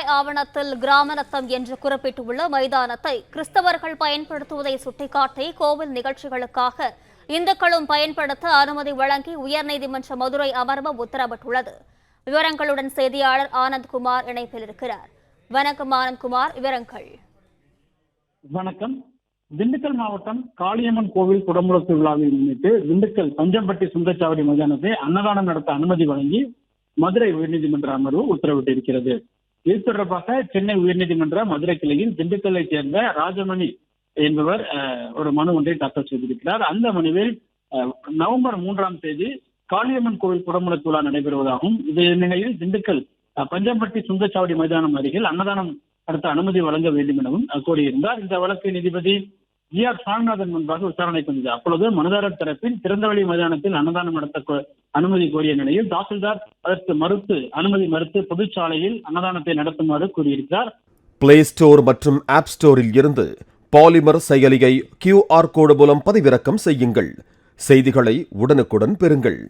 வருவாய் ஆவணத்தில் கிராம ரத்தம் என்று குறிப்பிட்டுள்ள மைதானத்தை கிறிஸ்தவர்கள் பயன்படுத்துவதை சுட்டிக்காட்டி கோவில் நிகழ்ச்சிகளுக்காக இந்துக்களும் பயன்படுத்த அனுமதி வழங்கி உயர்நீதிமன்ற மதுரை அமர்வு உத்தரவிட்டுள்ளது. விவரங்களுடன் செய்தியாளர் ஆனந்த்குமார் இணைப்பில் இருக்கிறார். வணக்கம் ஆனந்த்குமார், விவரங்கள். வணக்கம். திண்டுக்கல் மாவட்டம் காளியம்மன் கோவில் குடமுழுக்கு விழாவை முன்னிட்டு திண்டுக்கல் பஞ்சம்பட்டி சுந்தரச்சாவடி மைதானத்தை அன்னதானம் நடத்த அனுமதி வழங்கி மதுரை உயர்நீதிமன்ற அமர்வு உத்தரவிட்டிருக்கிறது. இது தொடர்பாக சென்னை உயர்நீதிமன்ற மதுரை கிளையில் திண்டுக்கல்லை சேர்ந்த ராஜமணி என்பவர் ஒரு மனு ஒன்றை தாக்கல் செய்திருக்கிறார். அந்த மனுவில் நவம்பர் 3ஆம் தேதி காளியம்மன் கோவில் குடமுழுக்கு விழா நடைபெறுவதாகவும் இது நிலையில் திண்டுக்கல் பஞ்சம்பட்டி சுந்தரச்சாவடி மைதானம் அருகில் அன்னதானம் நடத்த அனுமதி வழங்க வேண்டும் எனவும் கோரியிருந்தார். இந்த வழக்கு நீதிபதி ஜி.ஆர். சாமிநாதன் முன்பாக விசாரணைக்கு வந்தது. அப்பொழுது மனுதாரர் தரப்பில் திறந்தவெளி மைதானத்தில் அன்னதானம் நடத்த அனுமதி கோரிய நிலையில் தாசில்தார் அதற்கு அனுமதி மறுத்து பொதுச்சாலையில் அன்னதானத்தை நடத்துமாறு கூறியிருக்கிறார். பிளே ஸ்டோர் மற்றும் ஆப் ஸ்டோரில் இருந்து பாலிமர் செயலியை QR கோடு மூலம் பதிவிறக்கம் செய்யுங்கள். செய்திகளை உடனுக்குடன் பெறுங்கள்.